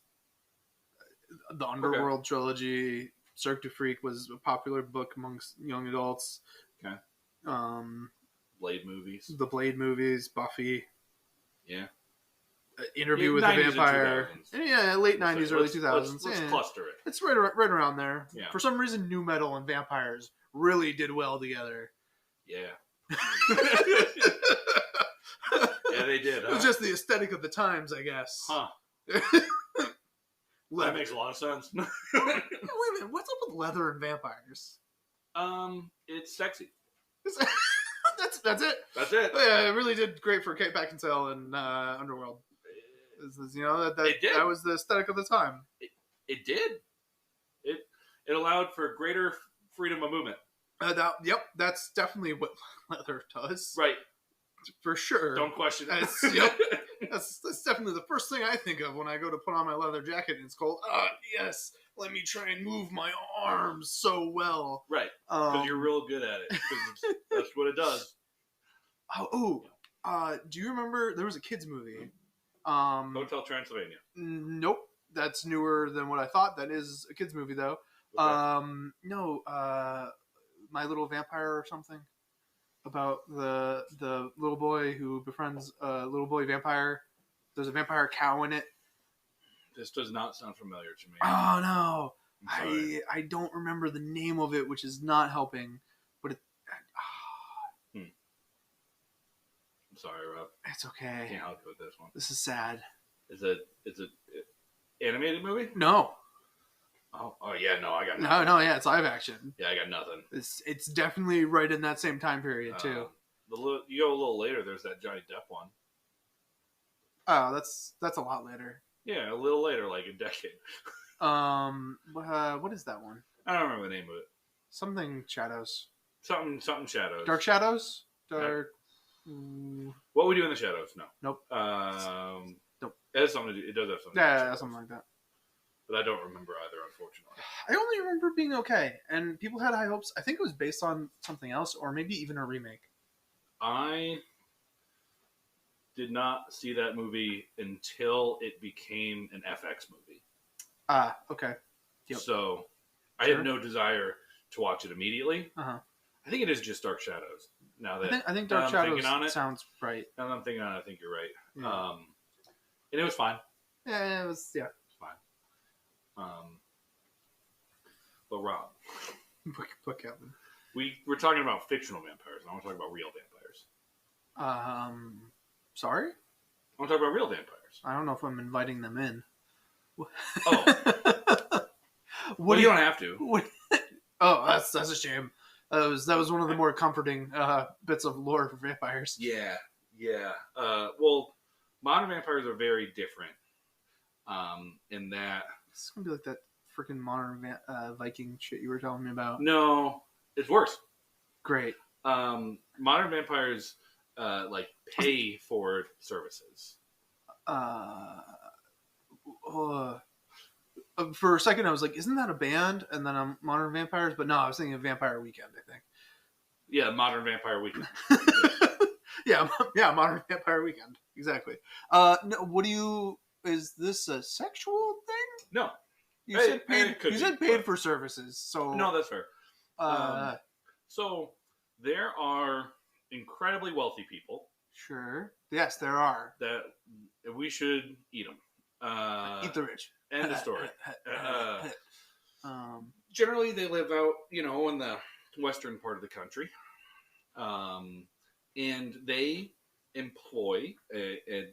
S1: The Underworld trilogy, Cirque du Freak was a popular book amongst young adults.
S2: Okay. Blade movies.
S1: The Blade movies, Buffy.
S2: Yeah.
S1: Interview with the Vampire. Yeah, late 90s, early 2000s.
S2: Let's cluster it.
S1: It's right around there.
S2: Yeah.
S1: For some reason, nu metal and vampires really did well together.
S2: Yeah. Yeah, they did.
S1: It was just the aesthetic of the times, I guess.
S2: Huh. That makes a lot of sense.
S1: Wait a minute, what's up with leather and vampires?
S2: It's sexy.
S1: That's it.
S2: That's it.
S1: Yeah, it really did great for Kate Beckinsale and Underworld. That was the aesthetic of the time.
S2: It did. It allowed for greater freedom of movement.
S1: That's definitely what leather does.
S2: Right.
S1: For sure.
S2: Don't question it.
S1: That's definitely the first thing I think of when I go to put on my leather jacket and it's cold. Yes, let me try and move my arms so well.
S2: Right. Because you're real good at it. That's what it does.
S1: Do you remember there was a kids movie?
S2: Hotel Transylvania.
S1: Nope. That's newer than what I thought. That is a kids movie though. Okay. No, My Little Vampire or something. About the little boy who befriends a little boy vampire. There's a vampire cow in it.
S2: This does not sound familiar to me.
S1: Oh no. I don't remember the name of it, which is not helping. But
S2: I'm sorry, Rob.
S1: It's okay.
S2: I can't help you with this one.
S1: This is sad.
S2: Is it animated movie?
S1: No.
S2: Oh yeah, no, I got nothing.
S1: No, yeah, it's live action.
S2: Yeah, I got nothing.
S1: It's definitely right in that same time period too.
S2: You go a little later. There's that Johnny Depp one.
S1: Oh, that's a lot later.
S2: Yeah, a little later, like a decade.
S1: What is that one?
S2: I don't remember the name of it.
S1: Something Shadows.
S2: Something Shadows.
S1: Dark Shadows.
S2: What we do in the shadows? No.
S1: Nope.
S2: It has something to do. It does have something.
S1: Yeah, something like that.
S2: but I don't remember either, unfortunately.
S1: I only remember being okay, and people had high hopes. I think it was based on something else, or maybe even a remake.
S2: I did not see that movie until it became an FX movie.
S1: Ah, okay.
S2: Yep. So I had no desire to watch it immediately.
S1: Uh-huh.
S2: I think it is just Dark Shadows. Now that
S1: I think Dark Shadows sounds right.
S2: Now that I'm thinking on it, I think you're right. Yeah. And it was fine.
S1: Yeah, it was. Yeah,
S2: it's fine. But Rob,
S1: what Kevin?
S2: We're talking about fictional vampires. I want to talk about real vampires.
S1: Sorry.
S2: I want to talk about real vampires.
S1: I don't know if I'm inviting them in.
S2: Oh. Well, you don't have to.
S1: Oh, that's a shame. That was one of the more comforting bits of lore for vampires.
S2: Yeah. Well, modern vampires are very different. In that
S1: it's gonna be like that freaking modern Viking shit you were telling me about.
S2: No, it's worse.
S1: Great.
S2: Modern vampires pay for services.
S1: For a second, I was like, "Isn't that a band?" And then I'm Modern Vampires, but no, I was thinking of Vampire Weekend. I think.
S2: Yeah, Modern Vampire Weekend.
S1: yeah, Modern Vampire Weekend. Exactly. No, what do you? Is this a sexual thing?
S2: No.
S1: You said paid. You said paid for services. So
S2: no, that's fair. So there are incredibly wealthy people.
S1: Sure. Yes, there are.
S2: That we should eat them.
S1: Eat the rich.
S2: End of story. Generally, they live out, in the western part of the country, and they employ a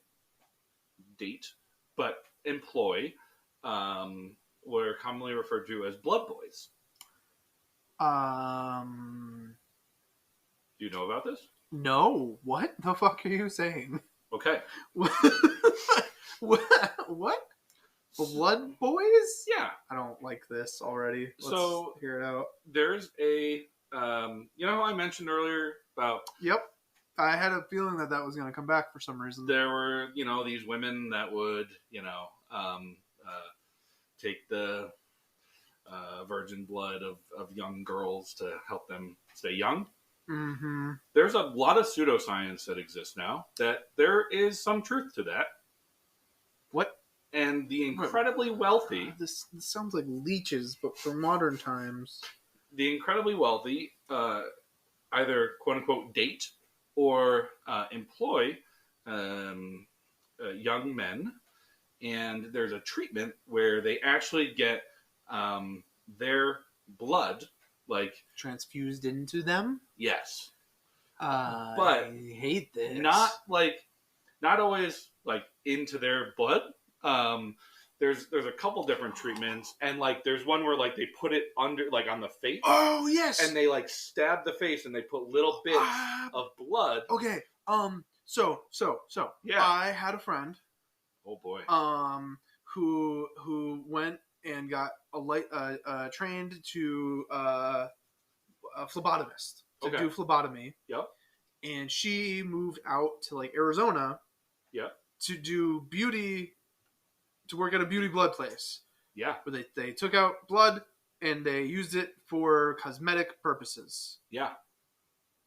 S2: date, but employ what are commonly referred to as blood boys. Do you know about this?
S1: No. What the fuck are you saying?
S2: Okay.
S1: What? Blood boys?
S2: Yeah.
S1: I don't like this already.
S2: Let's
S1: hear it out.
S2: There's a, how I mentioned earlier about...
S1: Yep. I had a feeling that was going to come back for some reason.
S2: There were, these women that would, take the virgin blood of young girls to help them stay young.
S1: Mm-hmm.
S2: There's a lot of pseudoscience that exists now that there is some truth to that.
S1: What?
S2: And the incredibly wealthy...
S1: This sounds like leeches, but for modern times.
S2: The incredibly wealthy either quote-unquote date or employ young men, and there's a treatment where they actually get their blood
S1: transfused into them.
S2: Yes,
S1: but I hate this.
S2: Not always into their blood. There's a couple different treatments, and there's one where they put it under on the face.
S1: Oh yes,
S2: and they stab the face and they put little bits of blood.
S1: Okay. So yeah, I had a friend.
S2: Oh boy.
S1: Who went and got trained to a phlebotomist to do phlebotomy.
S2: Yep.
S1: And she moved out to Arizona.
S2: Yep.
S1: To do beauty. To work at a beauty blood place.
S2: Yeah.
S1: Where they took out blood and they used it for cosmetic purposes.
S2: Yeah.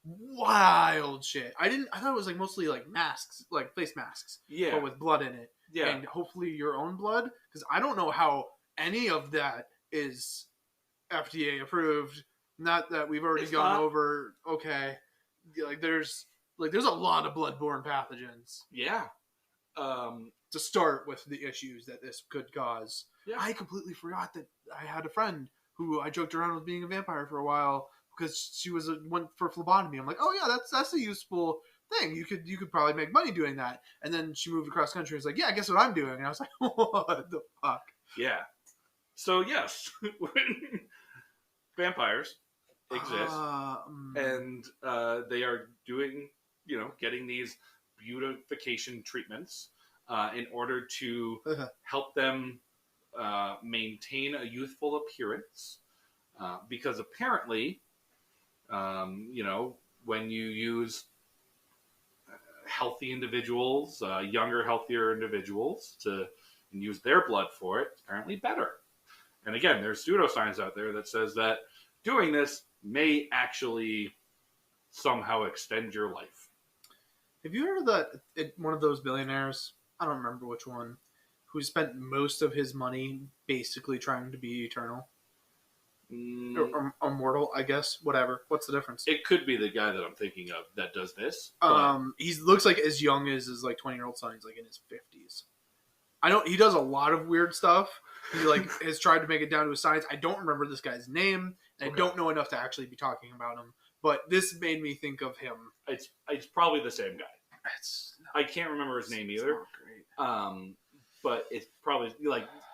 S1: Wild shit. I thought it was mostly masks, face masks.
S2: Yeah.
S1: But with blood in it.
S2: Yeah.
S1: And hopefully your own blood. Because I don't know how any of that is FDA approved. Not that we've already gone over. Okay. There's a lot of bloodborne pathogens.
S2: Yeah.
S1: To start with the issues that this could cause.
S2: Yeah.
S1: I completely forgot that I had a friend who I joked around with being a vampire for a while because she went for phlebotomy. I'm like, oh yeah, that's a useful thing. You could probably make money doing that. And then she moved across country and was like, yeah, guess what I'm doing? And I was like, what the fuck?
S2: Yeah. So yes, vampires exist, and they are doing, getting these beautification treatments in order to help them maintain a youthful appearance. Because apparently, when you use healthy individuals, younger, healthier individuals to and use their blood for it, it's apparently better. And again, there's pseudoscience out there that says that doing this may actually somehow extend your life.
S1: Have you heard of that? One of those billionaires, I don't remember which one, who spent most of his money basically trying to be eternal? Or immortal, I guess. Whatever. What's the difference?
S2: It could be the guy that I'm thinking of that does this.
S1: He looks like as young as his 20-year-old son. He's like in his 50s. I know he does a lot of weird stuff. He has tried to make it down to a science. I don't remember this guy's name, and I don't know enough to actually be talking about him. But this made me think of him.
S2: It's probably the same guy. I can't remember his name either. Great. But it's probably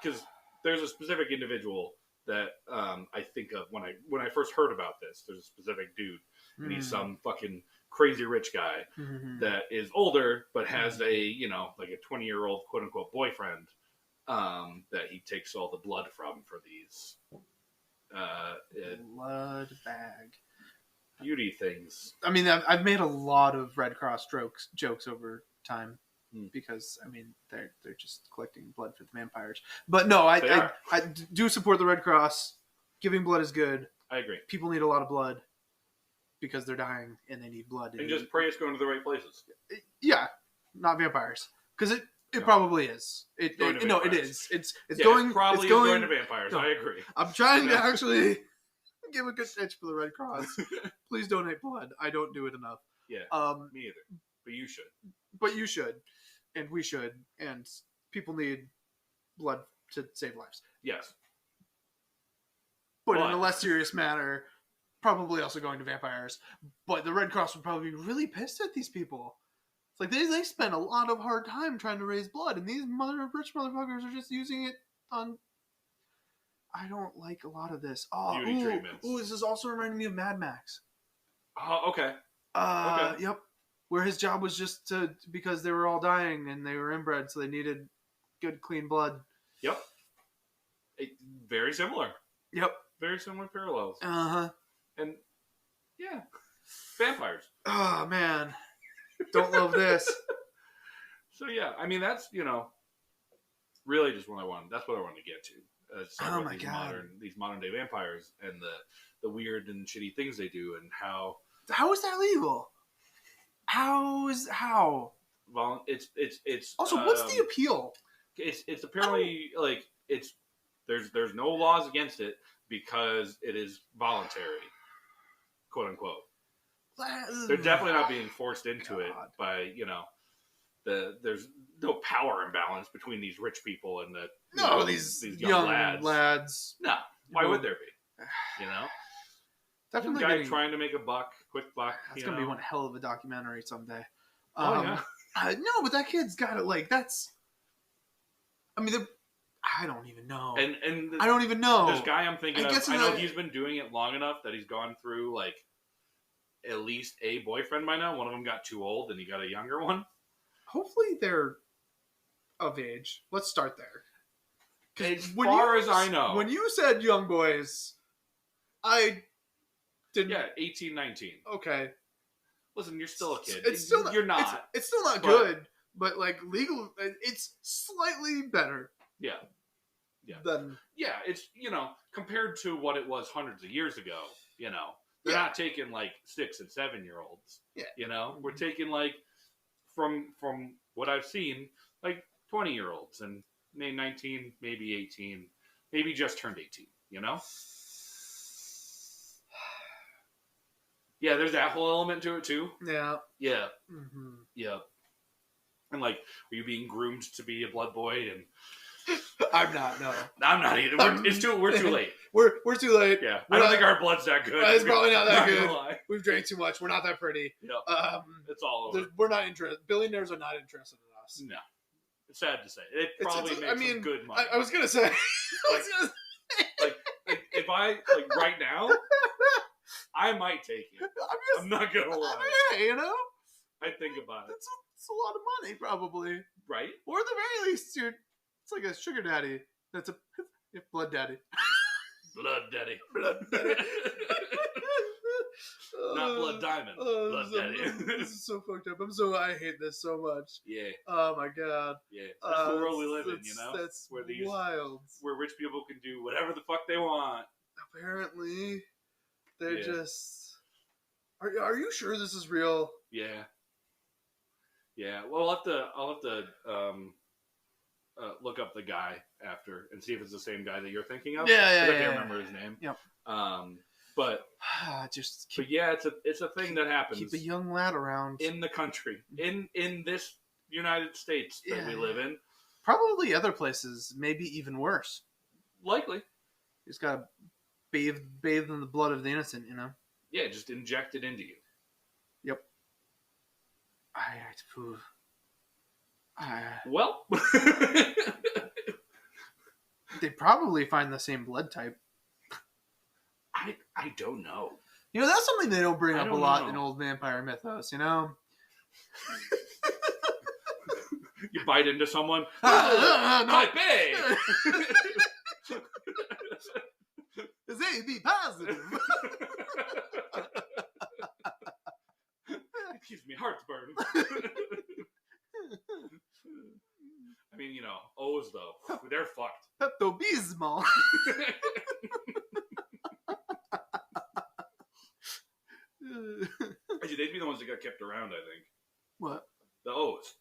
S2: because there's a specific individual that I think of when I first heard about this. There's a specific dude, and he's some fucking crazy rich guy that is older but has a 20-year-old quote unquote boyfriend that he takes all the blood from for these
S1: blood bag
S2: beauty things.
S1: I mean, I've made a lot of Red Cross jokes over time because they're just collecting blood for the vampires. But no, I do support the Red Cross. Giving blood is good.
S2: I agree.
S1: People need a lot of blood because they're dying and they need blood.
S2: And just pray it's going to the right places.
S1: Yeah, not vampires, because it probably is. It is. It's going
S2: to vampires. No, I agree.
S1: I'm trying to actually give a good pitch for the Red Cross. Please donate blood. I don't do it enough.
S2: Yeah. Me either. But you should.
S1: But you should, and we should, and people need blood to save lives.
S2: Yes.
S1: But in a less serious manner, probably also going to vampires. But the Red Cross would probably be really pissed at these people. It's like they spend a lot of hard time trying to raise blood, and these rich motherfuckers are just using it on. I don't like a lot of this.
S2: Beauty treatments.
S1: This is also reminding me of Mad Max.
S2: Oh, okay.
S1: Okay. Yep. Where his job was just because they were all dying and they were inbred, so they needed good, clean blood.
S2: Yep. Very similar.
S1: Yep.
S2: Very similar parallels.
S1: Uh-huh.
S2: And, yeah. Vampires.
S1: Oh, man. Don't love this.
S2: So, yeah. I mean, that's, really just what I wanted. That's what I wanted to get to.
S1: Oh my God.
S2: These modern day vampires and the weird and shitty things they do and how
S1: is that legal? How?
S2: Well, it's
S1: also what's the appeal?
S2: It's apparently there's no laws against it because it is voluntary, quote unquote. They're definitely not being forced into it by there's no power imbalance between these rich people and these young lads. No, why would there be?
S1: Definitely
S2: guy trying to make a quick buck.
S1: That's gonna be one hell of a documentary someday.
S2: Yeah.
S1: No, but that kid's got it. That's. I don't even know.
S2: And
S1: I don't even know.
S2: This guy I'm thinking of, I know he's been doing it long enough that he's gone through at least a boyfriend by now. One of them got too old, and he got a younger one.
S1: Hopefully, they're of age. Let's start there.
S2: As far as I know,
S1: when you said young boys, I didn't.
S2: Yeah, 18, 19.
S1: Okay.
S2: Listen, you're still a kid.
S1: It's still not,
S2: you're not.
S1: It's still not good, but legal. It's slightly better.
S2: Yeah. It's compared to what it was hundreds of years ago. They're not taking 6 and 7-year-olds.
S1: Yeah.
S2: We're taking from what I've seen 20-year-olds and maybe 19, maybe 18, maybe just turned 18. Yeah, there's that whole element to it too.
S1: Yeah.
S2: Yeah. Mm-hmm. Yeah. And are you being groomed to be a blood boy? And
S1: I'm not. No,
S2: I'm not either. We're too late.
S1: We're too late.
S2: Yeah, I don't think our blood's that good.
S1: It's probably not that good. We've drank too much. We're not that pretty.
S2: Yeah. It's all over.
S1: We're not interested. Billionaires are not interested in us.
S2: No. It's sad to say. It probably makes some good money.
S1: I was gonna say.
S2: If I right now, I might take it. I'm not gonna lie.
S1: Hey,
S2: I think about it.
S1: It's a lot of money, probably.
S2: Right?
S1: Or at the very least, it's like a sugar daddy. That's a blood daddy.
S2: Blood daddy.
S1: Blood daddy.
S2: Not Blood Diamond. Blood Daddy.
S1: This is so fucked up. I hate this so much.
S2: Yeah.
S1: Oh my god.
S2: Yeah. That's the world we live in, you know?
S1: That's
S2: where
S1: wild.
S2: Where rich people can do whatever the fuck they want.
S1: Apparently. They're just... Are you sure this is real?
S2: Yeah. Yeah. Well, I'll have to look up the guy after and see if it's the same guy that you're thinking of.
S1: Yeah.
S2: I can't remember his name.
S1: Yep.
S2: But yeah, it's a thing that happens.
S1: Keep a young lad around
S2: in the country, in this United States that we live in.
S1: Probably other places, maybe even worse.
S2: Likely, you
S1: just gotta bathe in the blood of the innocent, you know.
S2: Yeah, just inject it into you.
S1: Yep.
S2: Well,
S1: they probably find the same blood type.
S2: I don't know.
S1: You know, that's something they don't bring up a lot in old vampire mythos, you know?
S2: You bite into someone. Type A!
S1: Is AB positive?
S2: It gives me heartburn. I mean, you know, O's though, they're fucked.
S1: Pepto-Bismol.
S2: Actually, they'd be the ones that got kept around, I think.
S1: What?
S2: The O's.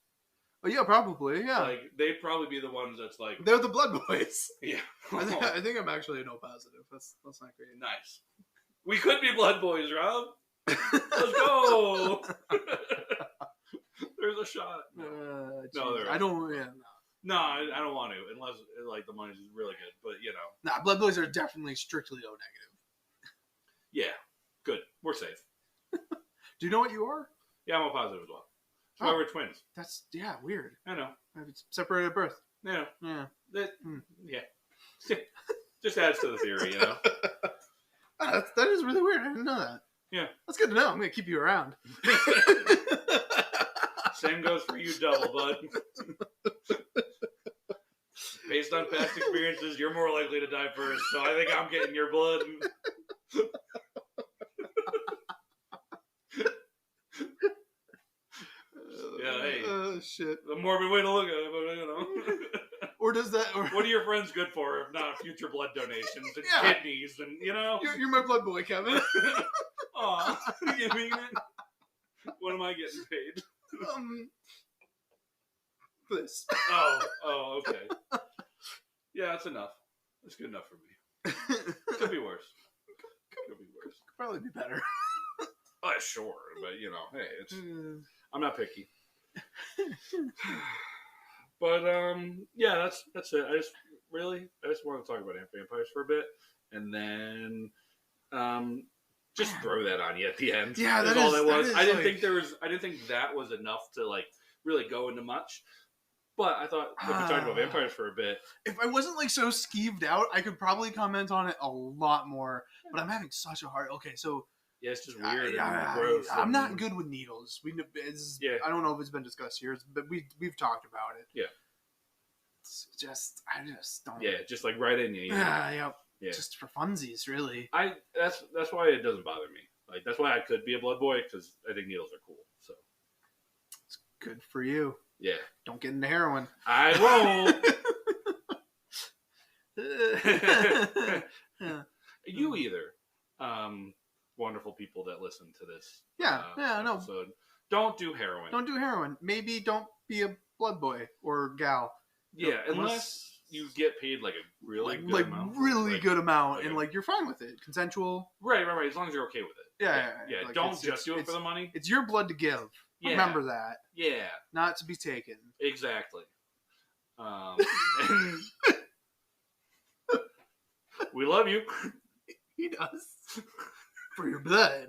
S1: Oh yeah, probably. Yeah.
S2: Like they'd probably be the ones that's like
S1: they're the blood boys.
S2: Yeah.
S1: I think I'm actually an O positive. That's not great.
S2: Nice. We could be blood boys, Rob. Let's go. There's a shot.
S1: No,
S2: there
S1: I don't. Yeah,
S2: no, I don't want to unless like the money's really good. But you know,
S1: nah, blood boys are definitely strictly O negative.
S2: Yeah, good. We're safe.
S1: Do you know what you are?
S2: Yeah, I'm O positive as well. That's why we're twins.
S1: That's weird.
S2: I know.
S1: It's separated at birth.
S2: Yeah.
S1: Yeah.
S2: Yeah. Just adds to the theory, you know.
S1: That is really weird. I didn't know that.
S2: Yeah.
S1: That's good to know. I'm gonna keep you around.
S2: Same goes for you, double, bud. Based on past experiences, you're more likely to die first, so I think I'm getting your blood. Yeah, hey.
S1: Shit.
S2: A morbid way to look at it, but you know.
S1: Or does that? Or...
S2: What are your friends good for if not future blood donations and kidneys and you know?
S1: You're my blood boy, Kevin.
S2: Aw, you mean it? What am I getting paid?
S1: This.
S2: Oh, okay. Yeah, that's enough. That's good enough for me. Could be worse. Could be worse.
S1: Could probably be better.
S2: Sure, but you know, hey, it's. I'm not picky. But yeah, that's it. I just want to talk about vampires for a bit, and then just throw that on you at the end.
S1: Yeah,
S2: that's all that was. I didn't think that was enough to like really go into much. But I thought if we talked about vampires for a bit,
S1: if I wasn't like so skeeved out, I could probably comment on it a lot more. But I'm having such a hard. Okay, so.
S2: Yeah, it's just weird and gross.
S1: I'm not good with needles. I don't know if it's been discussed here, but we've talked about it.
S2: Yeah.
S1: I just don't.
S2: Yeah, just like right in you.
S1: Yeah. Just for funsies, really.
S2: That's why it doesn't bother me. Like that's why I could be a blood boy because I think needles are cool. So
S1: it's good for you.
S2: Yeah.
S1: Don't get into heroin.
S2: I won't.
S1: Yeah.
S2: You either. Wonderful people that listen to this.
S1: No.
S2: Don't do heroin.
S1: Don't do heroin. Maybe don't be a blood boy or gal.
S2: Yeah, unless you get paid like a really good amount.
S1: Really good amount, and like you're fine with it. Consensual.
S2: Right. As long as you're okay with it.
S1: Yeah.
S2: Like, don't just do it for the money.
S1: It's your blood to give. Yeah. Remember that.
S2: Yeah.
S1: Not to be taken.
S2: Exactly. We love you.
S1: He does. For your blood.